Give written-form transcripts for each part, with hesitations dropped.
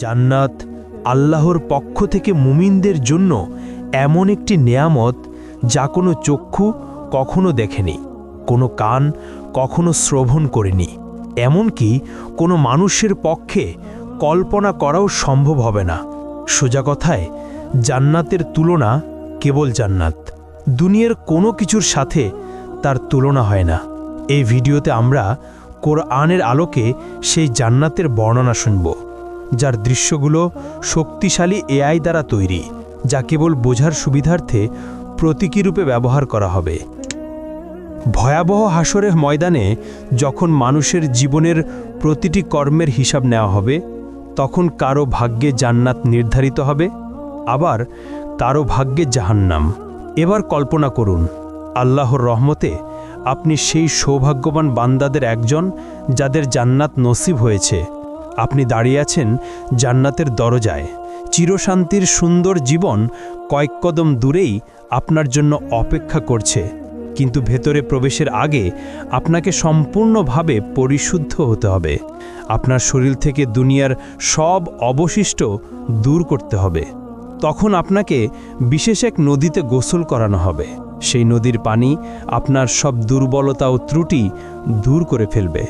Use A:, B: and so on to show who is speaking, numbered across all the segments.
A: জান্নাত আল্লাহর পক্ষ থেকে মুমিনদের জন্য এমন একটি নেয়ামত যা কোনো চক্ষু কখনো দেখেনি, কোনো কান কখনো শ্রবণ করেনি, এমনকি কোনো মানুষের পক্ষে কল্পনা করাও সম্ভব হবে না। সোজা কথায় জান্নাতের তুলনা কেবল জান্নাত, দুনিয়ার কোনো কিছুর সাথে তার তুলনা হয় না। এই ভিডিওতে আমরা কোরআনের আলোকে সেই জান্নাতের বর্ণনা শুনব, যার দৃশ্যগুলো শক্তিশালী এআই দ্বারা তৈরি, যা কেবল বোঝার সুবিধার্থে প্রতীকী রূপে ব্যবহার করা হবে। ভয়াবহ হাসরের ময়দানে যখন মানুষের জীবনের প্রতিটি কর্মের হিসাব নেওয়া হবে, তখন কারো ভাগ্যে জান্নাত নির্ধারিত হবে, আবার কারো ভাগ্যে জাহান্নাম। এবার কল্পনা করুন, আল্লাহর রহমতে আপনি সেই সৌভাগ্যবান বান্দাদের একজন যাদের জান্নাত নসিব হয়েছে। আপনি দাঁড়িয়ে আছেন জান্নাতের দরজায়, চিরশান্তির সুন্দর জীবন কয়েক কদম দূরেই আপনার জন্য অপেক্ষা করছে। কিন্তু ভেতরে প্রবেশের আগে আপনাকে সম্পূর্ণভাবে পরিশুদ্ধ হতে হবে। আপনার শরীর থেকে দুনিয়ার সব অবশিষ্ট দূর করতে হবে। তখন আপনাকে বিশেষ এক নদীতে গোসল করানো হবে। সেই নদীর পানি আপনার সব দুর্বলতা ও ত্রুটি দূর করে ফেলবে।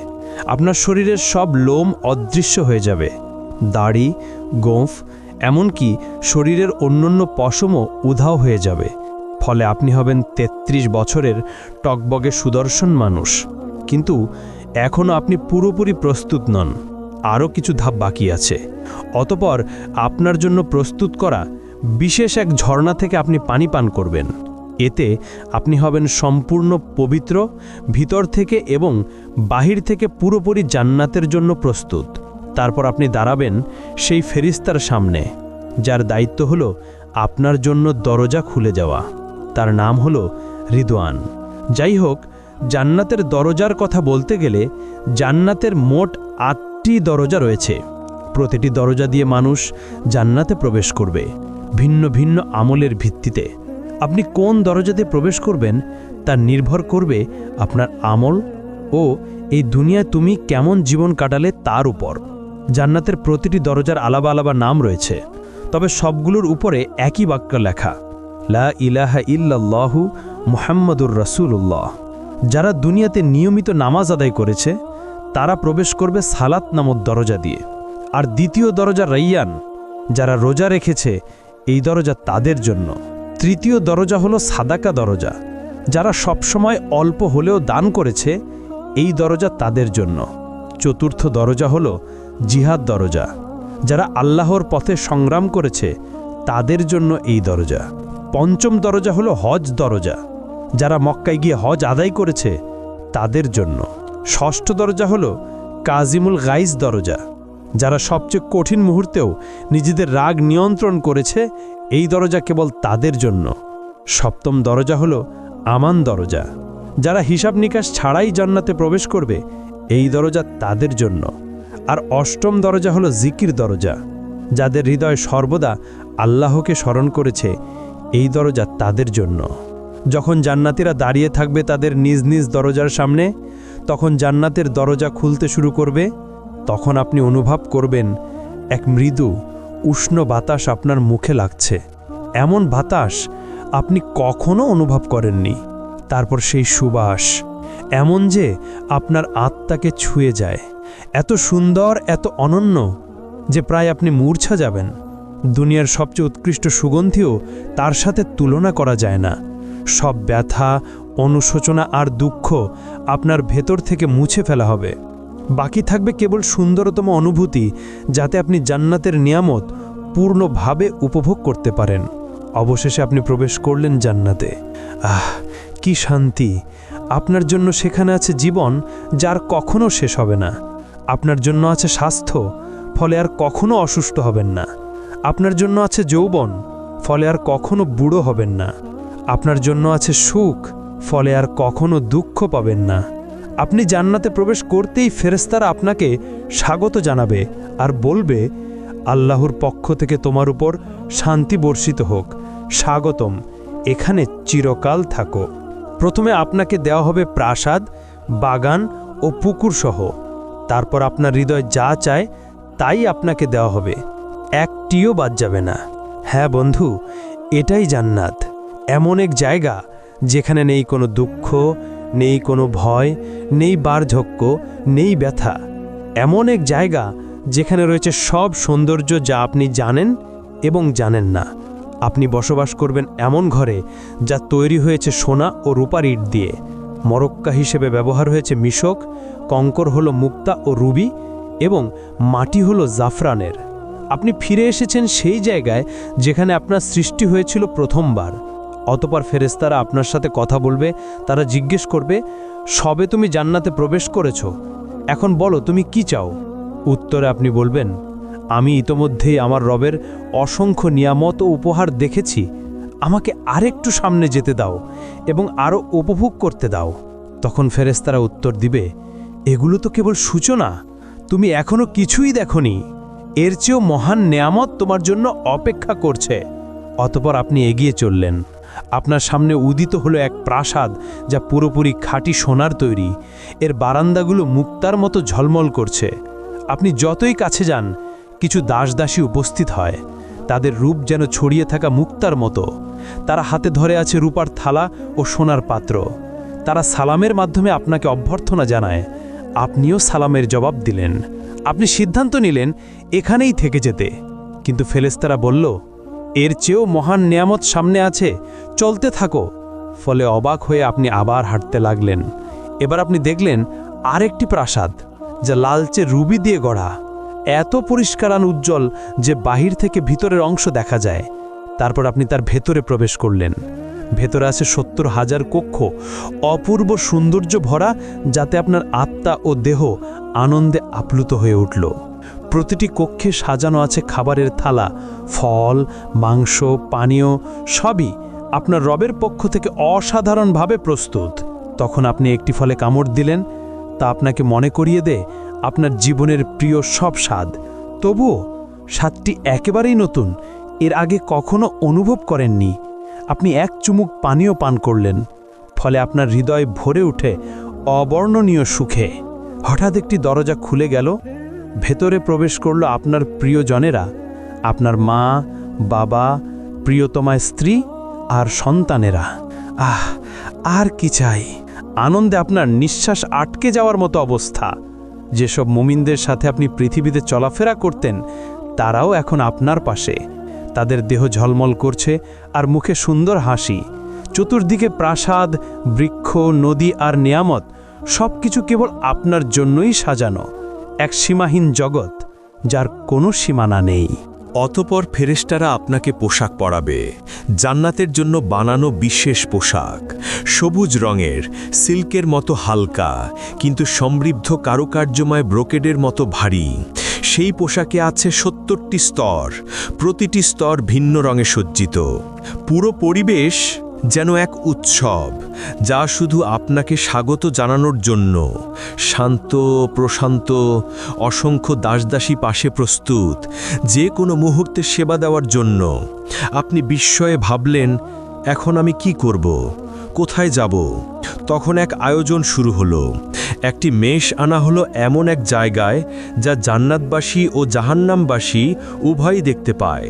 A: আপনার শরীরের সব লোম অদৃশ্য হয়ে যাবে, দাড়ি, গোঁফ, এমনকি শরীরের অন্যান্য পশমও উধাও হয়ে যাবে। ফলে আপনি হবেন ৩৩ বছরের টকবগে সুদর্শন মানুষ। কিন্তু এখনও আপনি পুরোপুরি প্রস্তুত নন, আরও কিছু ধাপ বাকি আছে। অতঃপর আপনার জন্য প্রস্তুত করা বিশেষ এক ঝর্ণা থেকে আপনি পানি পান করবেন। এতে আপনি হবেন সম্পূর্ণ পবিত্র, ভিতর থেকে এবং বাহির থেকে পুরোপুরি জান্নাতের জন্য প্রস্তুত। তারপর আপনি দাঁড়াবেন সেই ফেরেশতার সামনে, যার দায়িত্ব হলো আপনার জন্য দরজা খুলে যাওয়া। তার নাম হলো রিদওয়ান। যাই হোক, জান্নাতের দরজার কথা বলতে গেলে জান্নাতের মোট ৮টি দরজা রয়েছে। প্রতিটি দরজা দিয়ে মানুষ জান্নাতে প্রবেশ করবে ভিন্ন ভিন্ন আমলের ভিত্তিতে। আপনি কোন দরজাতে প্রবেশ করবেন তা নির্ভর করবে আপনার আমল ও এই দুনিয়ায় তুমি কেমন জীবন কাটালে তার উপর। জান্নাতের প্রতিটি দরজার আলাদা আলাদা নাম রয়েছে, তবে সবগুলোর উপরে একই বাক্য লেখা, লা ইলাহা ইল্লাল্লাহু মুহাম্মাদুর রাসূলুল্লাহ। যারা দুনিয়াতে নিয়মিত নামাজ আদায় করেছে তারা প্রবেশ করবে সালাত নামক দরজা দিয়ে। আর দ্বিতীয় দরজা রাইয়ান, যারা রোজা রেখেছে এই দরজা তাদের জন্য। তৃতীয় দরজা হলো সাদাকা দরজা, যারা সবসময় অল্প হলেও দান করেছে এই দরজা তাদের জন্য। চতুর্থ দরজা হলো জিহাদ দরজা, যারা আল্লাহর পথে সংগ্রাম করেছে তাদের জন্য এই দরজা। পঞ্চম দরজা হলো হজ দরজা, যারা মক্কায় গিয়ে হজ আদায় করেছে তাদের জন্য। ষষ্ঠ দরজা হলো কাজিমুল গাইজ দরজা, যারা সবচেয়ে কঠিন মুহূর্তেও নিজেদের রাগ নিয়ন্ত্রণ করেছে এই দরজা কেবল তাদের জন্য। সপ্তম দরজা হলো আমান দরজা, যারা হিসাব নিকাশ ছাড়াই জান্নাতে প্রবেশ করবে এই দরজা তাদের জন্য। আর অষ্টম দরজা হলো জিকির দরজা, যাদের হৃদয় সর্বদা আল্লাহকে স্মরণ করেছে এই দরজা তাদের জন্য। যখন জান্নাতীরা দাঁড়িয়ে থাকবে তাদের নিজ নিজ দরজার সামনে, তখন জান্নাতের দরজা খুলতে শুরু করবে। তখন আপনি অনুভব করবেন এক মৃদু উষ্ণ বাতাস আপনার মুখে লাগছে, এমন বাতাস আপনি কখনো অনুভব করেননি। তারপর সেই সুবাস এমন যে আপনার আত্মাকে ছুঁয়ে যায়, এত সুন্দর, এত অনন্য যে প্রায় আপনি মূর্ছা যাবেন। দুনিয়ার সবচেয়ে উৎকৃষ্ট সুগন্ধিও তার সাথে তুলনা করা যায় না। সব ব্যথা, অনুশোচনা আর দুঃখ আপনার ভেতর থেকে মুছে ফেলা হবে। বাকি থাকবে কেবল সুন্দরতম অনুভূতি, যাতে আপনি জান্নাতের নিয়ামত পূর্ণভাবে উপভোগ করতে পারেন। অবশেষে আপনি প্রবেশ করলেন জান্নাতে। কি শান্তি! আপনার জন্য সেখানে আছে জীবন, যার কখনো শেষ হবে না। আপনার জন্য আছে স্বাস্থ্য, ফলে আর কখনো অসুস্থ হবেন না। আপনার জন্য আছে যৌবন, ফলে আর কখনো বুড়ো হবেন না। আপনার জন্য আছে সুখ, ফলে আর কখনো দুঃখ পাবেন না। আপনি জান্নাতে প্রবেশ করতেই ফেরেশতারা আপনাকে স্বাগত জানাবে আর বলবে, আল্লাহর পক্ষ থেকে তোমার উপর শান্তি বর্ষিত হোক, স্বাগতম, এখানে চিরকাল থাকো। প্রথমে আপনাকে দেওয়া হবে প্রাসাদ, বাগান ও পুকুর সহ। তারপর আপনার হৃদয় যা চায় তাই আপনাকে দেওয়া হবে। একটিও বাদ যাবে না। হ্যাঁ বন্ধু, এটাই জান্নাত। এমন এক জায়গা যেখানে নেই কোনো দুঃখ, নেই কোনো ভয়, নেই বার্ধক্য, নেই ব্যথা। এমন এক জায়গা যেখানে রয়েছে সব সৌন্দর্য যা আপনি জানেন এবং জানেন না। আপনি বসবাস করবেন এমন ঘরে যা তৈরি হয়েছে সোনা ও রূপার ইট দিয়ে। মরক্কা হিসেবে ব্যবহার হয়েছে মিশক, কঙ্কর হলো মুক্তা ও রুবি, এবং মাটি হলো জাফরানের। আপনি ফিরে এসেছেন সেই জায়গায় যেখানে আপনার সৃষ্টি হয়েছিল প্রথমবার। অতঃপর ফেরেশতারা আপনার সাথে কথা বলবে। তারা জিজ্ঞেস করবে, সবে তুমি জান্নাতে প্রবেশ করেছ, এখন বলো তুমি কি চাও। উত্তরে আপনি বলবেন, আমি ইতোমধ্যেই আমার রবের অসংখ্য নিয়ামত ও উপহার দেখেছি, আমাকে আরেকটু সামনে যেতে দাও এবং আরও উপভোগ করতে দাও। তখন ফেরেশতারা উত্তর দিবে, এগুলো তো কেবল সূচনা, তুমি এখনো কিছুই দেখোনি, এর চেয়েও মহান নেয়ামত তোমার জন্য অপেক্ষা করছে। অতঃপর আপনি এগিয়ে চললেন। আপনার সামনে উদিত হলো এক প্রাসাদ যা পুরোপুরি খাঁটি সোনার তৈরি। এর বারান্দাগুলো মুক্তার মতো ঝলমল করছে। আপনি যতই কাছে যান, কিছু দাসদাসী উপস্থিত হয়। তাদের রূপ যেন ছড়িয়ে থাকা মুক্তার মতো। তারা হাতে ধরে আছে রূপার থালা ও সোনার পাত্র। তারা সালামের মাধ্যমে আপনাকে অভ্যর্থনা জানায়। আপনিও সালামের জবাব দিলেন। আপনি সিদ্ধান্ত নিলেন এখানেই থেকে যেতে, কিন্তু ফেরেশতারা বলল, এর চেয়েও মহান নেয়ামত সামনে আছে, চলতে থাকো। ফলে অবাক হয়ে আপনি আবার হাঁটতে লাগলেন। এবার আপনি দেখলেন আরেকটি প্রাসাদ যা লালচে রুবি দিয়ে গড়া, এত পরিষ্কার আর উজ্জ্বল যে বাহির থেকে ভিতরের অংশ দেখা যায়। তারপর আপনি তার ভেতরে প্রবেশ করলেন। ভেতরে আছে ৭০,০০০ কক্ষ, অপূর্ব সৌন্দর্য ভরা, যাতে আপনার আত্মা ও দেহ আনন্দে আপ্লুত হয়ে উঠল। প্রতিটি কক্ষে সাজানো আছে খাবারের থালা, ফল, মাংস, পানীয়, সবই আপনার রবের পক্ষ থেকে অসাধারণভাবে প্রস্তুত। তখন আপনি একটি ফলে কামড় দিলেন, তা আপনাকে মনে করিয়ে দেয় আপনার জীবনের প্রিয় সব স্বাদ। তবুও স্বাদটি একেবারেই নতুন, এর আগে কখনো অনুভব করেননি। আপনি এক চুমুক পানীয় পান করলেন, ফলে আপনার হৃদয় ভরে ওঠে অবর্ণনীয় সুখে। হঠাৎ একটি দরজা খুলে গেল। ভেতরে প্রবেশ করল আপনার প্রিয়জনেরা, আপনার মা, বাবা, প্রিয়তমা স্ত্রী আর সন্তানেরা। আর কি চাই! আনন্দে আপনার নিঃশ্বাস আটকে যাওয়ার মতো অবস্থা। যেসব মুমিনদের সাথে আপনি পৃথিবীতে চলাফেরা করতেন, তারাও এখন আপনার পাশে। তাদের দেহ ঝলমল করছে আর মুখে সুন্দর হাসি। চতুর্দিকে প্রাসাদ, বৃক্ষ, নদী আর নিয়ামত, সব কিছু কেবল আপনার জন্যই সাজানো। এক সীমাহীন জগৎ যার কোনো সীমানা নেই।
B: অতপর ফেরেশতারা আপনাকে পোশাক পরাবে, জান্নাতের জন্য বানানো বিশেষ পোশাক, সবুজ রঙের, সিল্কের মতো হালকা কিন্তু সমৃদ্ধ কারুকার্যময় ব্রোকেডের মতো ভারী। সেই পোশাকে আছে ৭০টি স্তর, প্রতিটি স্তর ভিন্ন রঙে সজ্জিত। পুরো পরিবেশ যেন এক উৎসব, যা শুধু আপনাকে স্বাগত জানানোর জন্য। শান্ত, প্রশান্ত, অসংখ্য দাসদাসী পাশে প্রস্তুত, যে কোনো মুহূর্তে সেবা দেওয়ার জন্য। আপনি বিস্ময়ে ভাবলেন, এখন আমি কি করব, কোথায় যাব? তখন এক আয়োজন শুরু হলো। একটি মেষ আনা হলো এমন এক জায়গায় যা জান্নাতবাসী ও জাহান্নামবাসী উভয়ই দেখতে পায়।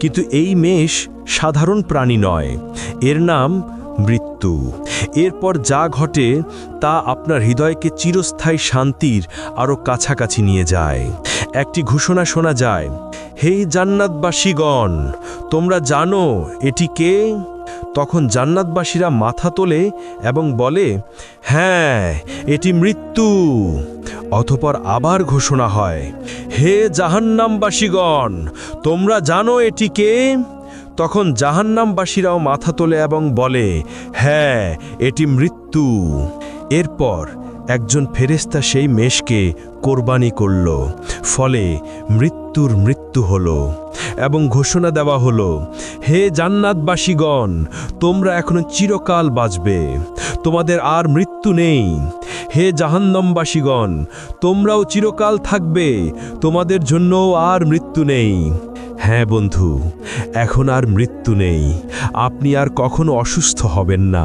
B: কিন্তু এই মেষ সাধারণ প্রাণী নয়, এর নাম মৃত্যু। এরপর যা ঘটে তা আপনার হৃদয়কে চিরস্থায়ী শান্তির আরও কাছাকাছি নিয়ে যায়। একটি ঘোষণা শোনা যায়, হে জান্নাতবাসীগণ, তোমরা জানো এটি কে? তখন জান্নাতবাসীরা মাথা তোলে এবং বলে, হ্যাঁ, এটি মৃত্যু। অতঃপর আবার ঘোষণা হয়, হে জাহান্নামবাসীগণ, তোমরা জানো এটি কে? তখন জাহান্নামবাসীরাও মাথা তোলে এবং বলে, হ্যাঁ, এটি মৃত্যু। এরপর একজন ফেরেশতা সেই মেষকে কোরবানি করল, ফলে মৃত্যুর মৃত্যু হলো এবং ঘোষণা দেওয়া হলো, হে জান্নাতবাসীগণ, তোমরা এখনো চিরকাল বাঁচবে, তোমাদের আর মৃত্যু নেই। হে জাহান্নামবাসীগণ, তোমরাও চিরকাল থাকবে, তোমাদের জন্যও আর মৃত্যু নেই। হ্যাঁ বন্ধু, এখন আর মৃত্যু নেই। আপনি আর কখনো অসুস্থ হবেন না।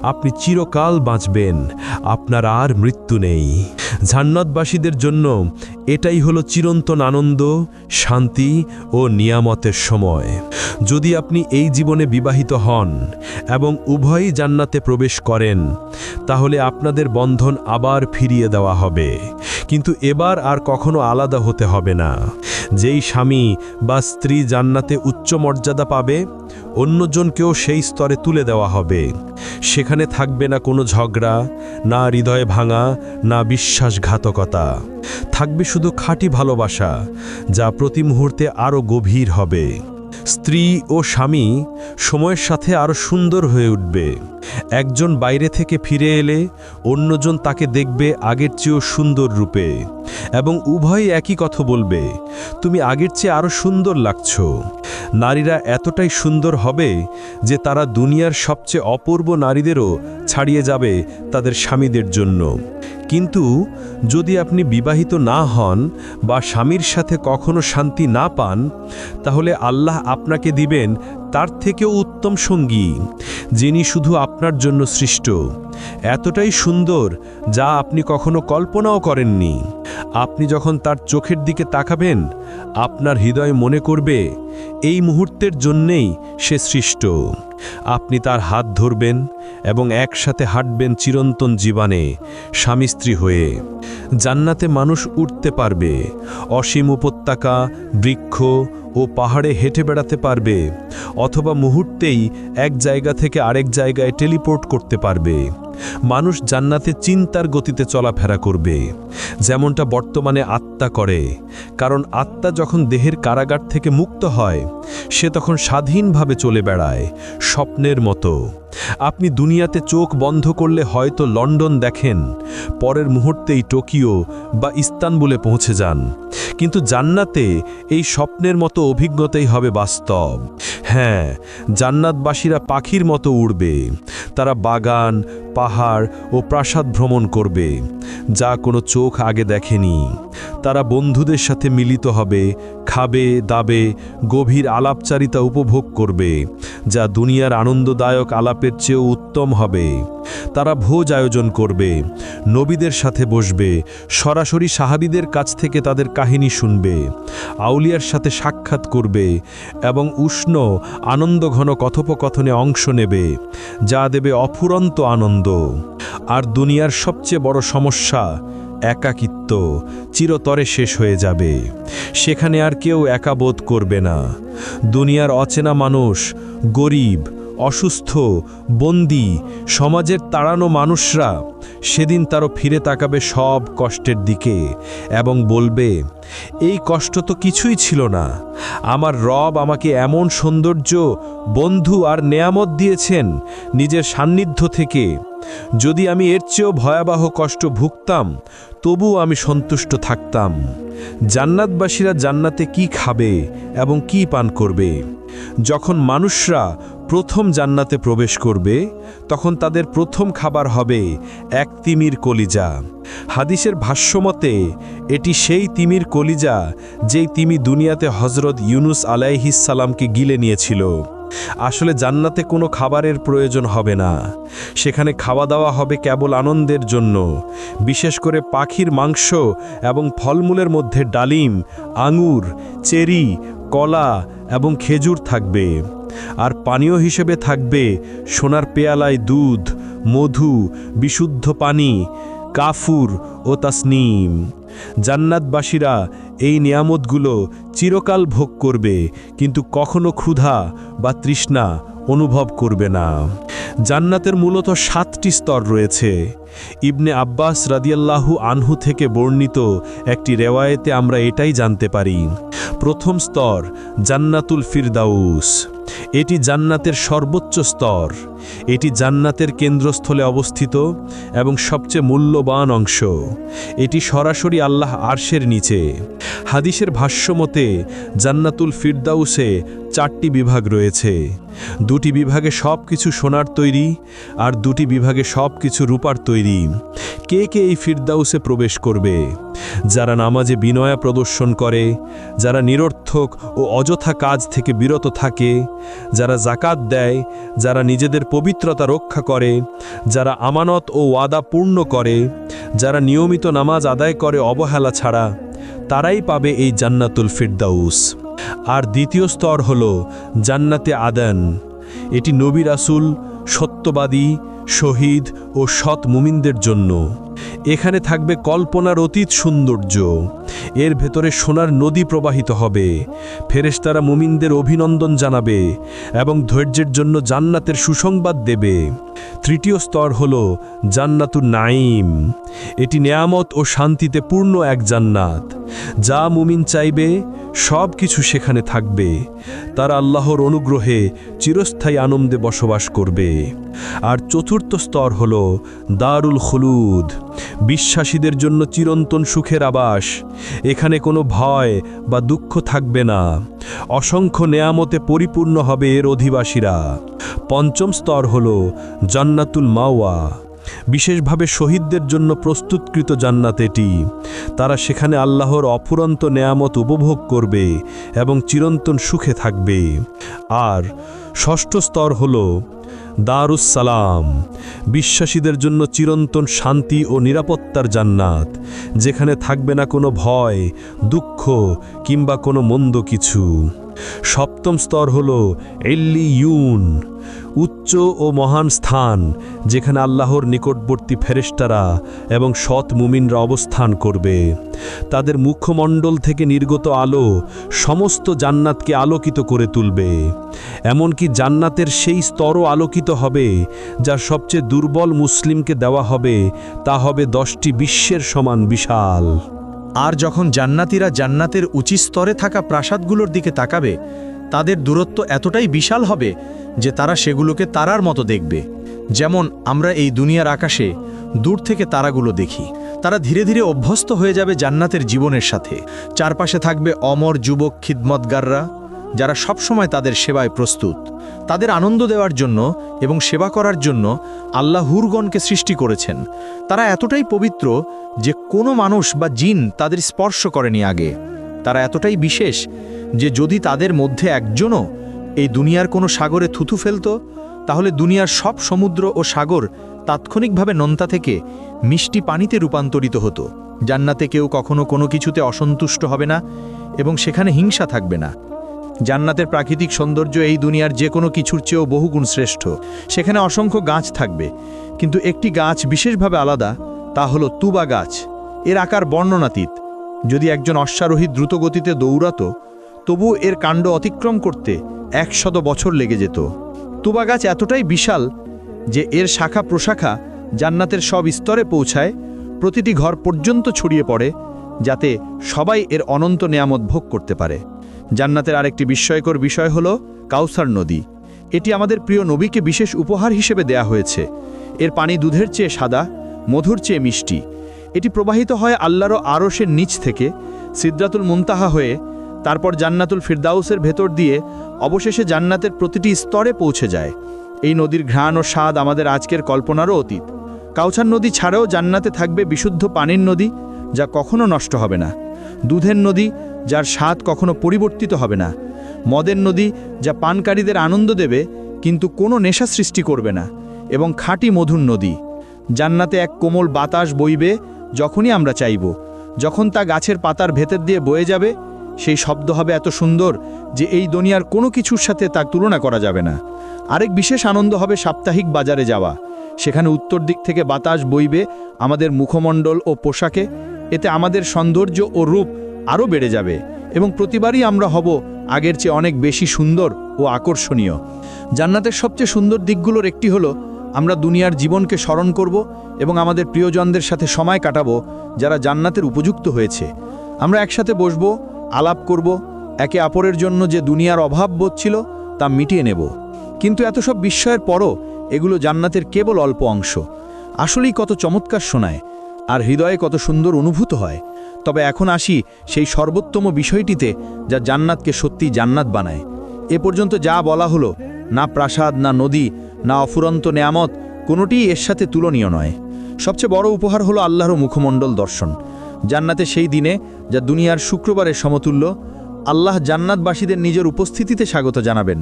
B: আপনি চিরকাল বাঁচবেন। আপনার আর মৃত্যু নেই। জান্নাতবাসীদের জন্য এটাই হলো চিরন্তন আনন্দ, শান্তি ও নিয়ামতের সময়। যদি আপনি এই জীবনে বিবাহিত হন এবং উভয়ই জান্নাতে প্রবেশ করেন, তাহলে আপনাদের বন্ধন আবার ফিরিয়ে দেওয়া হবে। কিন্তু এবার আর কখনো আলাদা হতে হবে না। যেই স্বামী বা স্ত্রী জান্নাতে উচ্চ মর্যাদা পাবে, অন্যজনকেও সেই স্তরে তুলে দেওয়া হবে। সেখানে থাকবে না কোনো ঝগড়া, না হৃদয় ভাঙা, না বিশ্বাসঘাতকতা। থাকবে শুধু খাঁটি ভালোবাসা, যা প্রতি মুহূর্তে আরও গভীর হবে। স্ত্রী ও স্বামী সময়ের সাথে আরও সুন্দর হয়ে উঠবে। একজন বাইরে থেকে ফিরে এলে অন্যজন তাকে দেখবে আগের চেয়েও সুন্দর রূপে, এবং উভয়ই একই কথা বলবে, তুমি আগের চেয়ে আরও সুন্দর লাগছো। নারীরা এতটাই সুন্দর হবে যে তারা দুনিয়ার সবচেয়ে অপূর্ব নারীদেরও ছাড়িয়ে যাবে তাদের স্বামীদের জন্য। কিন্তু যদি আপনি বিবাহিত না হন বা স্বামীর সাথে কখনো শান্তি না পান, তাহলে আল্লাহ আপনাকে দিবেন তার থেকেও উত্তম সঙ্গী, যিনি শুধু আপনার জন্য সৃষ্ট, এতটাই সুন্দর যা আপনি কখনো কল্পনাও করেননি। আপনি যখন তার চোখের দিকে তাকাবেন, আপনার হৃদয় মনে করবে এই মুহূর্তের জন্যেই সে সৃষ্ট। আপনি তার হাত ধরবেন এবং একসাথে হাঁটবেন চিরন্তন জীবনে স্বামী স্ত্রী হয়ে। জান্নাতে মানুষ উঠতে পারবে, অসীম উপত্যকা, বৃক্ষ ও পাহাড়ে হেঁটে বেড়াতে পারবে, অথবা মুহূর্তেই এক জায়গা থেকে আরেক জায়গায় টেলিপোর্ট করতে পারবে। মানুষ জান্নাতে চিন্তার গতিতে চলাফেরা করবে, যেমনটা বর্তমানে আত্মা করে। কারণ আত্মা যখন দেহের কারাগার থেকে মুক্ত হয়, সে তখন স্বাধীনভাবে চলে বেড়ায়, স্বপ্নের মতো। আপনি দুনিয়াতে চোখ বন্ধ করলে হয়তো লন্ডন দেখেন, পরের মুহূর্তেই টোকিও বা ইস্তানবুলে পৌঁছে যান। কিন্তু জান্নাতে এই স্বপ্নের মতো অভিজ্ঞতাই হবে বাস্তব। হ্যাঁ, জান্নাতবাসীরা পাখির মতো উড়বে। তারা বাগান, পাহাড় ও প্রাসাদ ভ্রমণ করবে, যা কোনো চোখ আগে দেখেনি। তারা বন্ধুদের সাথে মিলিত হবে, খাবে, দাবে, গভীর আলাপচারিতা উপভোগ করবে, যা দুনিয়ার আনন্দদায়ক আলাপের চেয়েও উত্তম হবে। তারা ভোজ আয়োজন করবে, নবীদের সাথে বসবে, সরাসরি সাহাবীদের কাছ থেকে তাদের কাহিনী শুনবে, আউলিয়ার সাথে সাক্ষাৎ করবে এবং উষ্ণ আনন্দঘন কথোপকথনে অংশ নেবে, যা দেবে অফুরন্ত আনন্দ। আর দুনিয়ার সবচেয়ে বড় সমস্যা একাকিত্ব চিরতরে শেষ হয়ে যাবে। সেখানে আর কেউ একা বোধ করবে না। দুনিয়ার অচেনা মানুষ, গরিব, অসুস্থ, বন্দী, সমাজের তাড়ানো মানুষরা সেদিন তারও ফিরে তাকাবে সব কষ্টের দিকে এবং বলবে, এই কষ্ট তো কিছুই ছিল না। আমার রব আমাকে এমন সৌন্দর্য, বন্ধু আর নেয়ামত দিয়েছেন নিজের সান্নিধ্য থেকে। যদি আমি এর চেয়েও ভয়াবহ কষ্ট ভুগতাম, তবুও আমি সন্তুষ্ট থাকতাম। জান্নাতবাসীরা জান্নাতে কি খাবে এবং কি পান করবে? যখন মানুষরা প্রথম জান্নাতে প্রবেশ করবে, তখন তাদের প্রথম খাবার হবে এক তিমির কলিজা। হাদিসের ভাষ্যমতে এটি সেই তিমির কলিজা যেই তিমি দুনিয়াতে হজরত ইউনুস আলাইহিস সালামকে গিলে নিয়েছিল। আসলে জান্নাতে কোনো খাবারের প্রয়োজন হবে না। সেখানে খাওয়া দাওয়া হবে কেবল আনন্দের জন্য। বিশেষ করে পাখির মাংস এবং ফলমূলের মধ্যে ডালিম, আঙুর, চেরি, কলা এবং খেজুর থাকবে। আর পানীয় হিসেবে থাকবে সোনার পেয়ালায় দুধ, মধু, বিশুদ্ধ পানি, কাফুর ও তাসনিম। জান্নাতবাসীরা এই নিয়ামতগুলো চিরকাল ভোগ করবে, কিন্তু কখনো ক্ষুধা বা তৃষ্ণা অনুভব করবে না। জান্নাতের মূলত 7টি স্তর রয়েছে। ইবনে আব্বাস রাদিয়াল্লাহু আনহু থেকে বর্ণিত একটি রেওয়ায়েতে আমরা এটাই জানতে পারি। প্রথম স্তর জান্নাতুল ফিরদাউস। এটি জান্নাতের সর্বোচ্চ স্তর, এটি জান্নাতের কেন্দ্রস্থলে অবস্থিত এবং সবচেয়ে মূল্যবান অংশ। এটি সরাসরি আল্লাহ আরশের নিচে। হাদিসের ভাষ্যমতে জান্নাতুল ফিরদাউসে 4টি বিভাগ রয়েছে। 2টি বিভাগে সব কিছু সোনার তৈরি, আর 2টি বিভাগে সব কিছু রূপার তৈরি। কে কে এই ফিরদাউসে প্রবেশ করবে? যারা নামাজে বিনয়া প্রদর্শন করে, যারা নিরর্থক ও অযথা কাজ থেকে বিরত থাকে, যারা জাকাত দেয়, যারা নিজেদের পবিত্রতা রক্ষা করে, যারা আমানত ও ওয়াদা পূর্ণ করে, যারা নিয়মিত নামাজ আদায় করে অবহেলা ছাড়া, তারাই পাবে এই জান্নাতুল ফিরদাউস। আর দ্বিতীয় স্তর হল জান্নাতে আদন। এটি নবী রাসূল, সত্যবাদী, শহীদ ও সৎ মুমিনদের জন্য। এখানে থাকবে কল্পনার অতীত সৌন্দর্য। এর ভেতরে সোনার নদী প্রবাহিত হবে, ফেরেশতারা মুমিনদের অভিনন্দন জানাবে এবং ধৈর্যের জন্য জান্নাতের সুসংবাদ দেবে। তৃতীয় স্তর হল জান্নাতুন নাঈম। এটি নেয়ামত ও শান্তিতে পূর্ণ এক জান্নাত। যা মুমিন চাইবে সব কিছু সেখানে থাকবে। তারা আল্লাহর অনুগ্রহে চিরস্থায়ী আনন্দে বসবাস করবে। আর চতুর্থ স্তর হল দারুল খুলুদ, বিশ্বাসীদের জন্য চিরন্তন সুখের আবাস। এখানে কোনো ভয় বা দুঃখ থাকবে না। অসংখ্য নেয়ামতে পরিপূর্ণ হবে এর অধিবাসীরা। পঞ্চম স্তর হল জান্নাতুল মাওয়া, বিশেষভাবে শহীদদের জন্য প্রস্তুতকৃত জান্নাত এটি। তারা সেখানে আল্লাহর অফুরন্ত নেয়ামত উপভোগ করবে এবং চিরন্তন সুখে থাকবে। আর ষষ্ঠ স্তর হল দারুস সালাম, বিশ্বাসীদের জন্য চিরন্তন শান্তি ও নিরাপত্তার জান্নাত, যেখানে থাকবে না কোনো ভয়, দুঃখ কিংবা কোনো মন্দ কিছু। সপ্তম স্তর হল ইল্লিয়ুন, উচ্চ ও মহান স্থান, যেখানে আল্লাহর নিকটবর্তী ফেরেশতারা এবং সৎ মুমিনরা অবস্থান করবে। তাদের মুখমণ্ডল থেকে নির্গত আলো সমস্ত জান্নাতকে আলোকিত করে তুলবে। এমনকি জান্নাতের সেই স্তরও আলোকিত হবে যা সবচেয়ে দুর্বল মুসলিমকে দেওয়া হবে, তা হবে 10টি বিশ্বের সমান বিশাল।
C: আর যখন জান্নাতীরা জান্নাতের উঁচু স্তরে থাকা প্রাসাদগুলোর দিকে তাকাবে, তাদের দূরত্ব এতটাই বিশাল হবে যে তারা সেগুলোকে তারার মতো দেখবে। যেমন আমরা এই দুনিয়ার আকাশে দূর থেকে তারাগুলো দেখি। তারা ধীরে ধীরে অভ্যস্ত হয়ে যাবে জান্নাতের জীবনের সাথে। চারপাশে থাকবে অমর যুবক খিদমতগাররা, যারা সবসময় তাদের সেবায় প্রস্তুত। তাদের আনন্দ দেওয়ার জন্য এবং সেবা করার জন্য আল্লাহ হুরগণকে সৃষ্টি করেছেন। তারা এতটাই পবিত্র যে কোনো মানুষ বা জিন তাদের স্পর্শ করেনি আগে। তারা এতটাই বিশেষ যে যদি তাদের মধ্যে একজনও এই দুনিয়ার কোনো সাগরে থুথু ফেলত, তাহলে দুনিয়ার সব সমুদ্র ও সাগর তাৎক্ষণিকভাবে নোনতা থেকে মিষ্টি পানিতে রূপান্তরিত হতো। জান্নাতে কেউ কখনো কোনো কিছুতে অসন্তুষ্ট হবে না এবং সেখানে হিংসা থাকবে না। জান্নাতের প্রাকৃতিক সৌন্দর্য এই দুনিয়ার যে কোনো কিছুর চেয়েও বহুগুণ শ্রেষ্ঠ। সেখানে অসংখ্য গাছ থাকবে, কিন্তু একটি গাছ বিশেষভাবে আলাদা, তা হলো তুবা গাছ। এর আকার বর্ণনাতীত। যদি একজন অশ্বারোহী দ্রুতগতিতে দৌড়াতো, তবু এর কাণ্ড অতিক্রম করতে 100 বছর লেগে যেত। তুবা গাছ এতটাই বিশাল যে এর শাখা প্রশাখা জান্নাতের সব স্তরে পৌঁছায়, প্রতিটি ঘর পর্যন্ত ছড়িয়ে পড়ে, যাতে সবাই এর অনন্ত নেয়ামত ভোগ করতে পারে। জান্নাতের আরেকটি বিস্ময়কর বিষয় হলো কাউসার নদী। এটি আমাদের প্রিয় নবীকে বিশেষ উপহার হিসেবে দেয়া হয়েছে। এর পানি দুধের চেয়ে সাদা, মধুর চেয়ে মিষ্টি। এটি প্রবাহিত হয় আল্লাহর আরশের নিচ থেকে সিদরাতুল মুনতাহা হয়ে, তারপর জান্নাতুল ফিরদাউসের ভেতর দিয়ে অবশেষে জান্নাতের প্রতিটি স্তরে পৌঁছে যায়। এই নদীর ঘ্রাণ ও স্বাদ আমাদের আজকের কল্পনারও অতীত। কাউসার নদী ছাড়াও জান্নাতে থাকবে বিশুদ্ধ পানির নদী, যা কখনো নষ্ট হবে না। দুধের নদী, যার স্বাদ কখনো পরিবর্তিত হবে না। মদের নদী, যা পানকারীদের আনন্দ দেবে কিন্তু কোনো নেশা সৃষ্টি করবে না। এবং খাঁটি মধুর নদী। জান্নাতে এক কোমল বাতাস বইবে যখনই আমরা চাইব। যখন তা গাছের পাতার ভেতর দিয়ে বয়ে যাবে, সেই শব্দ হবে এত সুন্দর যে এই দুনিয়ার কোনো কিছুর সাথে তার তুলনা করা যাবে না। আরেক বিশেষ আনন্দ হবে সাপ্তাহিক বাজারে যাওয়া। সেখানে উত্তর দিক থেকে বাতাস বইবে আমাদের মুখমণ্ডল ও পোশাকে। এতে আমাদের সৌন্দর্য ও রূপ আরও বেড়ে যাবে এবং প্রতিবারই আমরা হব আগের চেয়ে অনেক বেশি সুন্দর ও আকর্ষণীয়। জান্নাতের সবচেয়ে সুন্দর দিকগুলোর একটি হলো আমরা দুনিয়ার জীবনকে স্মরণ করব এবং আমাদের প্রিয়জনদের সাথে সময় কাটাবো যারা জান্নাতের উপযুক্ত হয়েছে। আমরা একসাথে বসবো, আলাপ করব, একে অপরের জন্য যে দুনিয়ার অভাব বোধ ছিল তা মিটিয়ে নেব। কিন্তু এত সব বিস্ময়ের পরও এগুলো জান্নাতের কেবল অল্প অংশ। আসলেই কত চমৎকার শোনায়, আর হৃদয়ে কত সুন্দর অনুভূত হয়। তবে এখন আসি সেই সর্বোত্তম বিষয়টিতে, যা জান্নাতকে সত্যি জান্নাত বানায়। এ পর্যন্ত যা বলা হলো, না প্রাসাদ, না নদী, না অফুরন্ত নেয়ামত, কোনোটিই এর সাথে তুলনীয় নয়। সবচেয়ে বড় উপহার হলো আল্লাহর মুখমণ্ডল দর্শন। জান্নাতে সেই দিনে, যা দুনিয়ার শুক্রবারের সমতুল্য, আল্লাহ জান্নাতবাসীদের নিজের উপস্থিতিতে স্বাগত জানাবেন।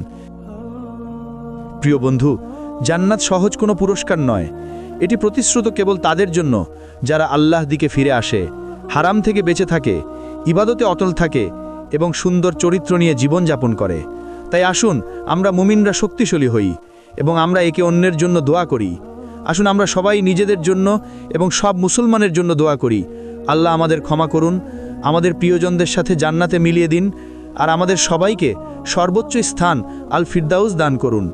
C: প্রিয় বন্ধু, জান্নাত সহজ কোনো পুরস্কার নয়। এটি প্রতিশ্রুত কেবল তাদের জন্য যারা আল্লাহ দিকে ফিরে আসে, হারাম থেকে বেঁচে থাকে, ইবাদতে অটল থাকে এবং সুন্দর চরিত্র নিয়ে জীবনযাপন করে। তাই আসুন আমরা মুমিনরা শক্তিশালী হই এবং আমরা একে অন্যের জন্য দোয়া করি। আসুন আমরা সবাই নিজেদের জন্য এবং সব মুসলমানের জন্য দোয়া করি। আল্লাহ আমাদের ক্ষমা করুন, আমাদের প্রিয়জনদের সাথে জান্নাতে মিলিয়ে দিন, আর আমাদের সবাইকে সর্বোচ্চ স্থান আল ফিরদাউস দান করুন।